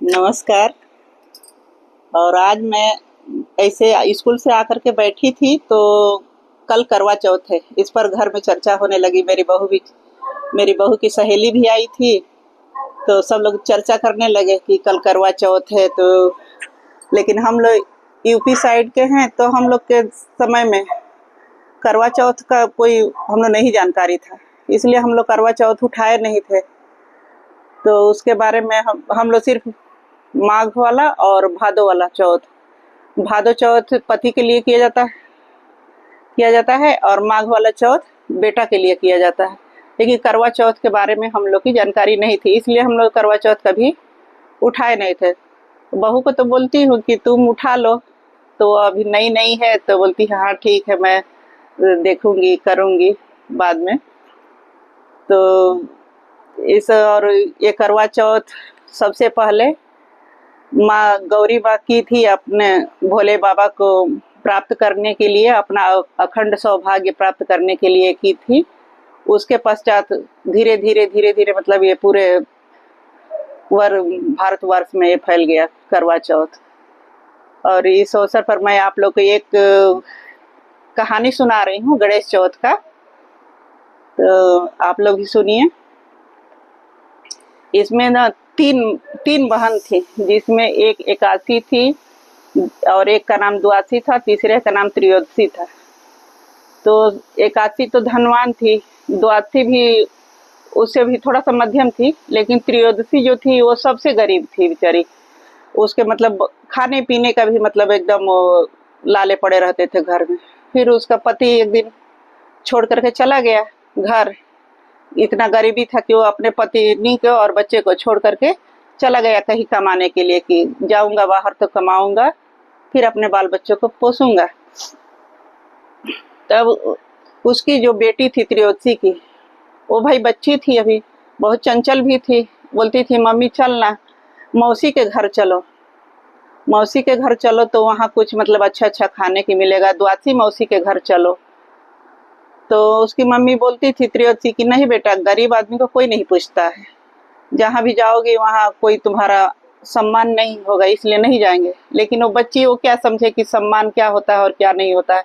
नमस्कार। और आज मैं ऐसे स्कूल से आकर के बैठी थी तो कल करवा चौथ है, इस पर घर में चर्चा होने लगी। मेरी बहू की सहेली भी आई थी, तो सब लोग चर्चा करने लगे कि कल करवा चौथ है। तो लेकिन हम लोग यूपी साइड के हैं, तो हम लोग के समय में करवा चौथ का कोई हम लोग नहीं जानकारी था, इसलिए हम लोग करवा चौथ उठाए नहीं थे। तो उसके बारे में हम लोग सिर्फ माघ वाला और भादो वाला चौथ, भादो चौथ पति के लिए किया जाता है और माघ वाला चौथ बेटा के लिए किया जाता है। लेकिन करवा चौथ के बारे में हम लोग की जानकारी नहीं थी, इसलिए हम लोग करवा चौथ कभी उठाए नहीं थे। बहू को तो बोलती हूँ कि तुम उठा लो, तो अभी नई नई है तो बोलती है हाँ ठीक है, मैं देखूंगी करूंगी बाद में। तो इस और ये करवा चौथ सबसे पहले माँ गौरी माँ की थी, अपने भोले बाबा को प्राप्त करने के लिए, अपना अखंड सौभाग्य प्राप्त करने के लिए की थी। उसके पश्चात धीरे धीरे धीरे धीरे मतलब ये पूरे भारतवर्ष में ये फैल गया करवा चौथ। और इस अवसर पर मैं आप लोग को एक कहानी सुना रही हूँ गणेश चौथ का, तो आप लोग भी सुनिए। इसमें ना तीन तीन बहन थी, जिसमें एक एकादशी थी और एक का नाम द्वादशी था, तीसरे का नाम त्रयोदशी था। तो एकादशी तो धनवान थी, द्वादशी भी उससे भी थोड़ा सा मध्यम थी, लेकिन त्रयोदशी जो थी वो सबसे गरीब थी बेचारी। उसके मतलब खाने पीने का भी मतलब एकदम लाले पड़े रहते थे घर में। फिर उसका पति एक दिन छोड़ करके चला गया घर। इतना गरीबी था कि वो अपने पत्नी को और बच्चे को छोड़ करके चला गया कहीं कमाने के लिए, कि जाऊंगा बाहर तो कमाऊंगा, फिर अपने बाल बच्चों को पोसूंगा। तब उसकी जो बेटी थी त्रयोदशी की, वो भाई बच्ची थी अभी, बहुत चंचल भी थी। बोलती थी मम्मी चलना, मौसी के घर चलो, मौसी के घर चलो तो वहाँ कुछ मतलब अच्छा अच्छा खाने की मिलेगा, द्वादशी मौसी के घर चलो। तो उसकी मम्मी बोलती थी त्रयोदशी की, नहीं बेटा, गरीब आदमी को कोई नहीं पूछता है, जहाँ भी जाओगे वहाँ कोई तुम्हारा सम्मान नहीं होगा, इसलिए नहीं जाएंगे। लेकिन वो बच्ची वो क्या समझे कि सम्मान क्या होता है और क्या नहीं होता है।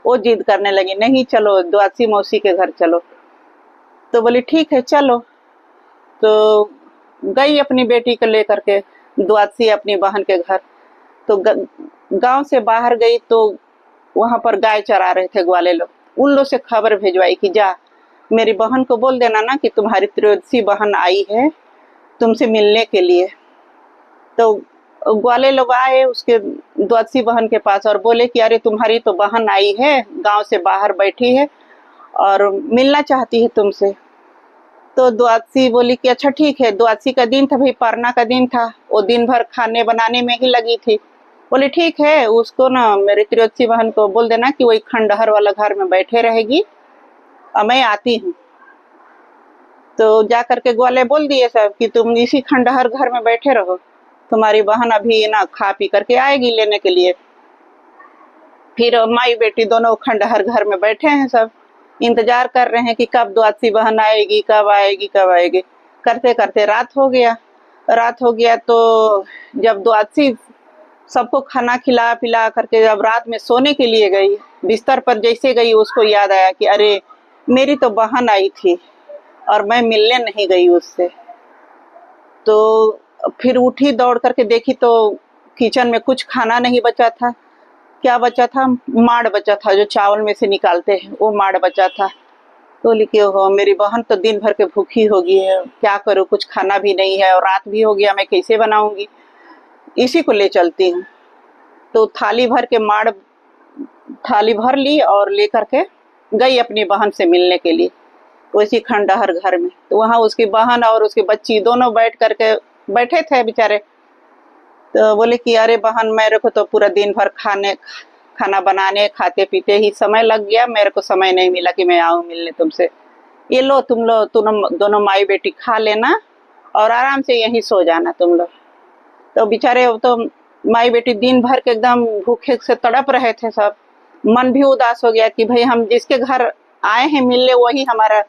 वो जिद करने लगी, नहीं चलो द्वादशी मौसी के घर चलो। तो बोली ठीक है चलो। तो गई अपनी बेटी को लेकर के द्वादशी अपनी बहन के घर। तो गांव से बाहर गई तो वहां पर गाय चरा रहे थे ग्वाले लोग। उन लोग से खबर भेजवाई कि जा मेरी बहन को बोल देना ना कि तुम्हारी त्रयोदशी बहन आई है तुमसे मिलने के लिए। तो ग्वाले लोग आए उसके द्वादशी बहन के पास और बोले कि अरे तुम्हारी तो बहन आई है, गांव से बाहर बैठी है और मिलना चाहती है तुमसे। तो द्वादशी बोली कि अच्छा ठीक है। द्वादशी का दिन था भाई, परना का दिन था, वो दिन भर खाने बनाने में ही लगी थी। बोले ठीक है, उसको ना मेरी त्रयोदशी बहन को बोल देना कि वही खंडहर वाला घर में बैठे रहेगी और मैं आती हूँ। तो जा करके ग्वाले बोल दिए सब कि तुम इसी खंडहर घर में बैठे रहो, तुम्हारी बहन अभी ना खा पी करके आएगी लेने के लिए। फिर माई बेटी दोनों खंडहर घर में बैठे हैं, सब इंतजार कर रहे हैं कि कब द्वादशी बहन आएगी, कब आएगी कब आएगी। करते करते रात हो गया। तो जब द्वादशी सबको खाना खिला पिला करके जब रात में सोने के लिए गई, बिस्तर पर जैसे गई उसको याद आया कि अरे मेरी तो बहन आई थी और मैं मिलने नहीं गई उससे। तो फिर उठी, दौड़ करके देखी तो किचन में कुछ खाना नहीं बचा था। क्या बचा था? माड़ बचा था, जो चावल में से निकालते हैं वो माड़ बचा था। तो लिखे हो मेरी बहन तो दिन भर के भूखी होगी है, क्या करूँ, कुछ खाना भी नहीं है और रात भी हो गया, मैं कैसे बनाऊंगी, इसी को ले चलती हूँ। तो थाली भर ली और लेकर के गई अपनी बहन से मिलने के लिए उसी खंडहर घर में। तो वहाँ उसकी बहन और उसकी बच्ची दोनों बैठे थे बेचारे। तो बोले कि अरे बहन, मेरे को तो पूरा दिन भर खाना बनाने खाते पीते ही समय लग गया, मेरे को समय नहीं मिला कि मैं आऊँ मिलने तुमसे। ये लो तुम दोनों माई बेटी खा लेना और आराम से यहीं सो जाना तुम लोग। तो बेचारे तो माई बेटी दिन भर के एकदम भूखे से तड़प रहे थे सब। मन भी उदास हो गया कि भाई हम जिसके घर आए हैं मिलने वही हमारा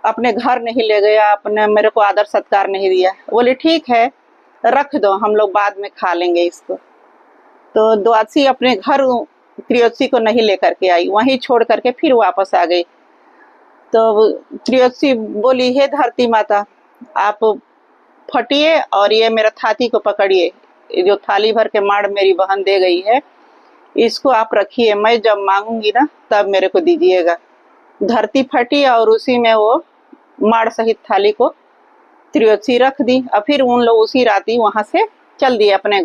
अपने घर नहीं ले गया, अपने मेरे को आदर सत्कार नहीं दिया। बोले ठीक है, रख दो, हम लोग बाद में खा लेंगे इसको। तो द्वादशी अपने घर त्रयोदशी को नहीं लेकर के आई, वहीं छोड़ करके फिर वापस आ गई। तो त्रयोदशी बोली, हे धरती माता, आप फटिए और ये मेरा थाती को पकड़िए, ये जो थाली भर के माड़ मेरी बहन दे गई है इसको आप रखिए, मैं जब मांगूंगी ना तब मेरे को दीजिएगा। धरती फटी और उसी में वो माड़ सहित थाली को त्रयोदशी रख दी। और फिर उन लोग उसी राती वहां से चल दिए अपने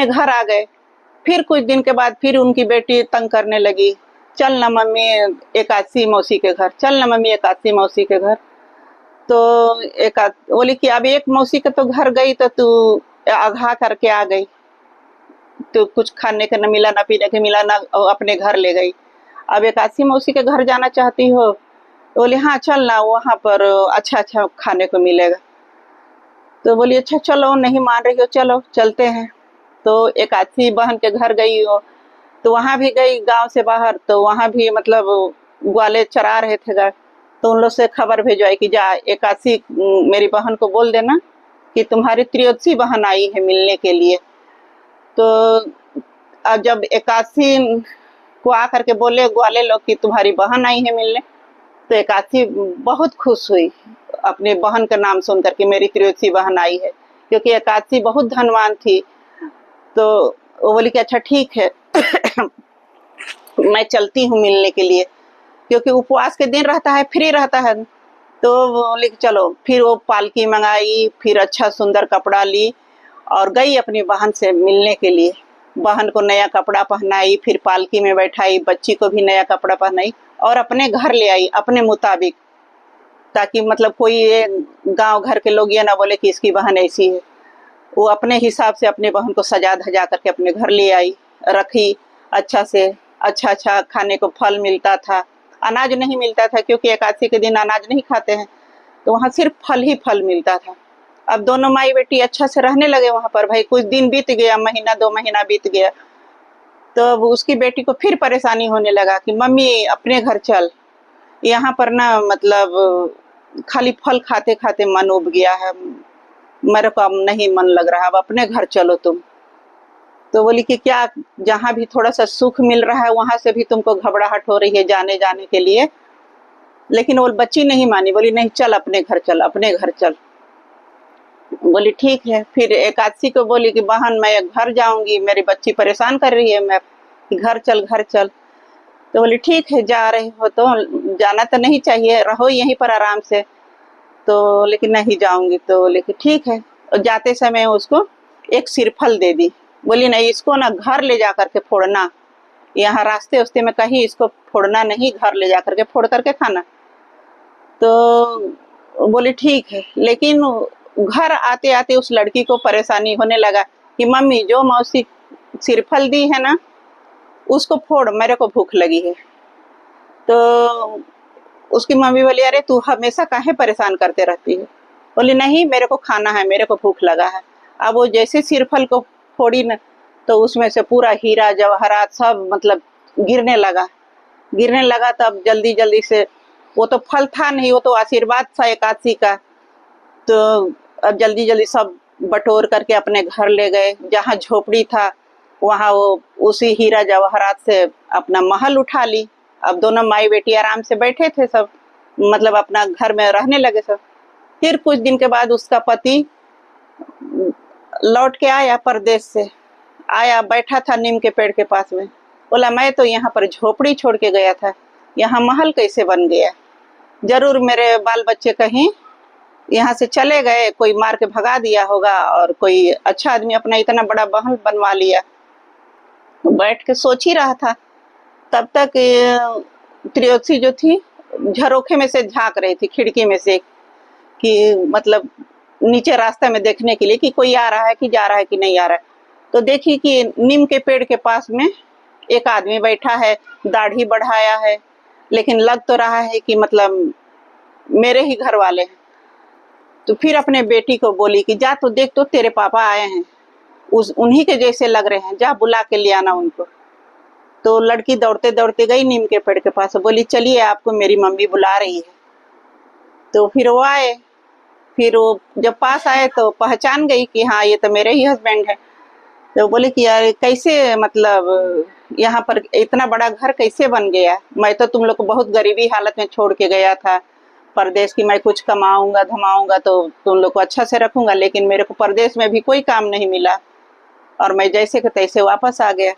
घर आ गए। फिर कुछ दिन के बाद फिर उनकी बेटी तंग करने लगी, चल ना मम्मी एकादशी मौसी के घर, चल ना मम्मी एकादशी मौसी के घर। तो एक बोली कि अब एक मौसी के तो घर गई तो तू अघा करके आ गई, तो कुछ खाने के न मिला, ना पीने के मिला, ना अपने घर ले गई। अब एकादशी मौसी के घर जाना चाहती हो? बोली हाँ चल ना, वहाँ पर अच्छा अच्छा खाने को मिलेगा। तो बोली अच्छा चलो, नहीं मान रही हो, चलो चलते हैं। तो एकादशी बहन के घर गई हो, तो वहां भी गई गांव से बाहर, तो वहां भी मतलब ग्वाले चरा रहे थे गाय। तो उन लोग से खबर भेजवाई कि जा एकादशी मेरी बहन को बोल देना कि तुम्हारी त्रयोदशी बहन आई है मिलने के लिए। तो अब जब एकादशी को आकर के बोले ग्वाले लोग कि तुम्हारी बहन आई है मिलने, तो एकादशी बहुत खुश हुई अपने बहन का नाम सुन करके, मेरी त्रयोदशी बहन आई है, क्योंकि एकादशी बहुत धनवान थी। तो वो बोली कि अच्छा ठीक है मैं चलती हूँ मिलने के लिए, क्योंकि उपवास के दिन रहता है, फ्री रहता है। तो बोली कि चलो, फिर वो पालकी मंगाई, फिर अच्छा सुंदर कपड़ा ली और गई अपनी बहन से मिलने के लिए। बहन को नया कपड़ा पहनाई, फिर पालकी में बैठाई, बच्ची को भी नया कपड़ा पहनाई और अपने घर ले आई अपने मुताबिक, ताकि मतलब कोई गांव घर के लोग ये ना बोले कि इसकी बहन ऐसी है। वो अपने हिसाब से अपने बहन को सजा धजा करके अपने घर ले आई, रखी अच्छा से। अच्छा अच्छा खाने को फल मिलता था, अनाज नहीं मिलता था क्योंकि एकादशी के दिन अनाज नहीं खाते हैं, तो वहाँ सिर्फ फल ही फल मिलता था। अब दोनों माई बेटी अच्छा से रहने लगे वहां पर। भाई कुछ दिन बीत गया, महीना 2 महीना बीत गया, तो अब उसकी बेटी को फिर परेशानी होने लगा कि मम्मी अपने घर चल, यहाँ पर ना मतलब खाली फल खाते खाते मन उब गया है, मेरे को अब नहीं मन लग रहा, अब अपने घर चलो तुम। तो बोली कि क्या, जहाँ भी थोड़ा सा सुख मिल रहा है वहां से भी तुमको घबराहट हो रही है जाने जाने के लिए। लेकिन वो बच्ची नहीं मानी, बोली नहीं चल अपने घर चल, अपने घर चल। बोली ठीक है। फिर एकादशी को बोली कि बहन मैं घर जाऊंगी, मेरी बच्ची परेशान कर रही है, मैं घर चल घर चल। तो बोली ठीक है, जा रही हो तो जाना तो नहीं चाहिए, रहो यहीं पर आराम से। तो लेकिन नहीं जाऊंगी। तो लेकिन ठीक है, और जाते समय उसको एक सिरफल दे दी। बोली नहीं, इसको ना घर ले जा करके फोड़ना, यहाँ रास्ते उस्ते में कहीं इसको फोड़ना नहीं, घर ले जा करके फोड़ करके खाना। तो बोली ठीक है। लेकिन घर आते आते उस लड़की को परेशानी होने लगा कि मम्मी जो मौसी सिरफल दी है ना उसको फोड़, मेरे को भूख लगी है। तो उसकी मम्मी बोली अरे तू हमेशा काहे परेशान करते रहती है? बोली नहीं मेरे को खाना है, मेरे को भूख लगा है। अब वो जैसे सिरफल को फोड़ी न, तो उसमें से पूरा हीरा जवाहरात सब मतलब गिरने लगा। तब जल्दी जल्दी से, वो तो फल था नहीं, वो तो आशीर्वाद था एकादशी का। तो अब जल्दी जल्दी सब बटोर करके अपने घर ले गए। जहाँ झोपड़ी था वहाँ वो उसी हीरा जवाहरात से अपना महल उठा ली। अब दोनों माई बेटी आराम से बैठे थे सब, मतलब अपना घर में रहने लगे सब। फिर कुछ दिन के बाद उसका पति लौट के आया, परदेश से आया, बैठा था नीम के पेड़ के पास में। बोला मैं तो यहाँ पर झोपड़ी छोड़ के गया था, यहाँ महल कैसे बन गया? जरूर मेरे बाल बच्चे कहीं यहाँ से चले गए, कोई मार के भगा दिया होगा और कोई अच्छा आदमी अपना इतना बड़ा महल बनवा लिया। तो बैठ के सोच ही रहा था, तब तक त्रयोदशी जो थी झरोखे में से झांक रही थी, खिड़की में से, कि मतलब नीचे रास्ते में देखने के लिए कि कोई आ रहा है कि जा रहा है कि नहीं आ रहा है। तो देखी कि नीम के पेड़ के पास में एक आदमी बैठा है, दाढ़ी बढ़ाया है, लेकिन लग तो रहा है कि मतलब मेरे ही घर वाले हैं। तो फिर अपने बेटी को बोली कि जा तो देख, तो तेरे पापा आए हैं, उन्हीं के जैसे लग रहे हैं, जा बुला के ले आना उनको। तो लड़की दौड़ते दौड़ते गई नीम के पेड़ के पास, बोली चलिए आपको मेरी मम्मी बुला रही है। तो फिर वो आए, फिर वो जब पास आए तो पहचान गई कि हाँ ये तो मेरे ही हस्बैंड है। तो बोले कि यार कैसे, मतलब यहाँ पर इतना बड़ा घर कैसे बन गया, मैं तो तुम लोग को बहुत गरीबी हालत में छोड़ के गया था परदेश की, मैं कुछ कमाऊंगा धमाऊंगा तो तुम लोग को अच्छा से रखूंगा, लेकिन मेरे को परदेश में भी कोई काम नहीं मिला और मैं जैसे के तैसे वापस आ गया।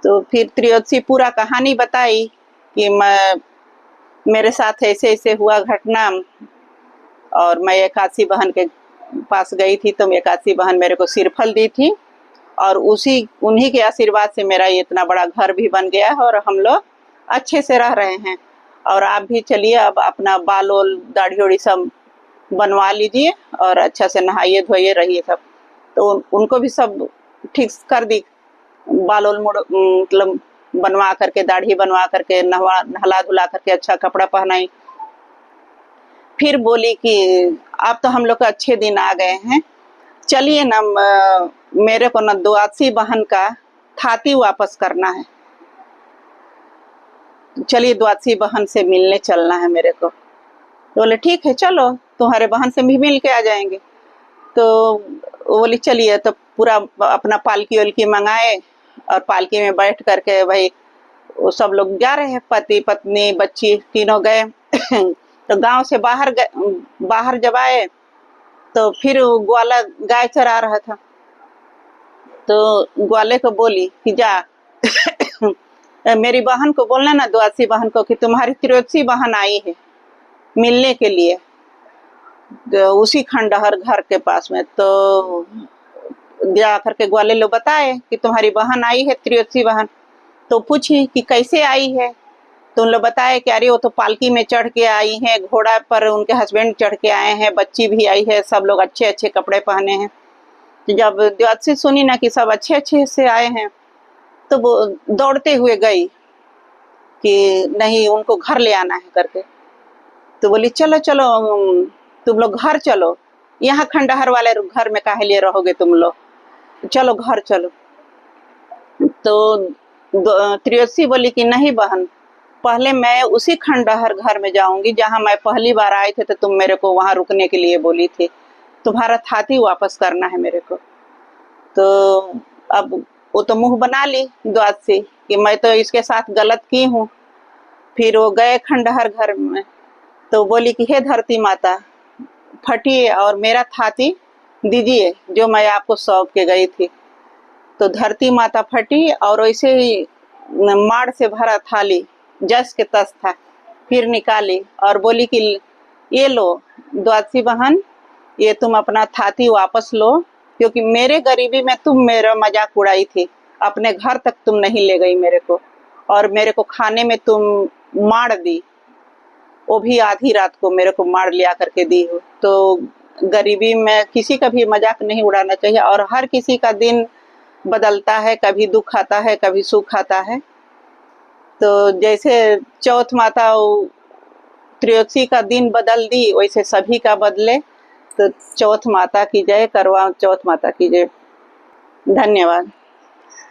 तो फिर त्रियोदशी पूरा कहानी बताई कि मेरे साथ ऐसे ऐसे हुआ घटना, और मैं एकादशी बहन के पास गई थी तो एकादशी बहन मेरे को सिरफल दी थी, और उन्हीं के आशीर्वाद से मेरा ये इतना बड़ा घर भी बन गया है और हम लोग अच्छे से रह रहे हैं। और आप भी चलिए अब अपना बाल ओल दाढ़ी ओढ़ी सब बनवा लीजिए और अच्छा से नहाइए धोइए रहिए सब। तो उनको भी सब ठीक कर दी, बाल ओल मतलब बनवा करके, दाढ़ी बनवा करके, नहला धुला करके अच्छा कपड़ा पहनाई। फिर बोली कि अब तो हम लोग के अच्छे दिन आ गए हैं, चलिए ना मेरे को ना द्वादशी बहन का थाती वापस करना है, चलिए द्वादशी बहन से मिलने चलना है मेरे को। तो बोले ठीक है चलो, तुम्हारे बहन से भी मिल के आ जाएंगे। तो बोली चलिए, तो पूरा अपना पालकी वालकी मंगाए और पालकी में बैठ करके भाई वो सब लोग जा रहे हैं, पति पत्नी बच्ची तीनों गए। तो गांव से बाहर जब आए तो फिर ग्वाला गाय चरा रहा था, तो ग्वाले को बोली कि जा मेरी बहन को बोलना ना, द्वादशी बहन को, कि तुम्हारी त्रियोदशी बहन आई है मिलने के लिए, तो उसी खंडहर घर के पास में। तो जा करके ग्वाले लोग बताए कि तुम्हारी बहन आई है त्रियोदशी बहन। तो पूछी कि कैसे आई है, तो उन लोग बताए कि अरे वो तो पालकी में चढ़ के आई है, घोड़ा पर उनके हस्बैंड चढ़ के आए हैं, बच्ची भी आई है, सब लोग अच्छे अच्छे कपड़े पहने हैं। जब द्वादशी सुनी ना कि सब अच्छे अच्छे से आए हैं तो वो दौड़ते हुए गई कि नहीं उनको घर ले आना है करके। तो बोली चलो चलो तुम लोग घर चलो, यहाँ खंडहर वाले घर में काहे लिए रहोगे तुम लोग, चलो घर चलो। तो त्रियोदशी बोली कि नहीं बहन, पहले मैं उसी खंडहर घर में जाऊंगी जहां मैं पहली बार आए थे, तो तुम मेरे को वहां रुकने के लिए बोली थी, तुम्हारा थाती वापस करना है मेरे को। तो अब वो तो मुंह बना ली द्वादशी कि मैं तो इसके साथ गलत की हूँ। फिर वो गए खंडहर घर में, तो बोली कि हे धरती माता फटिए और मेरा थाती दीजिए जो मैं आपको सौंप के गई थी। तो धरती माता फटी और वैसे ही माड़ से भरा थाली जस के तस था, फिर निकाली और बोली कि ये लो द्वादशी बहन, ये तुम अपना थाती वापस लो, क्योंकि मेरे गरीबी में तुम मेरा मजाक उड़ाई थी, अपने घर तक तुम नहीं ले गई मेरे को, और मेरे को खाने में तुम मार दी, वो भी आधी रात को मेरे को मार लिया करके दी हो। तो गरीबी में किसी का भी मजाक नहीं उड़ाना चाहिए, और हर किसी का दिन बदलता है, कभी दुख आता है कभी सुख आता है। तो जैसे चौथ माता त्रियोदशी का दिन बदल दी, वैसे सभी का बदले। तो चौथ माता की जय, करवा चौथ माता की जय। धन्यवाद।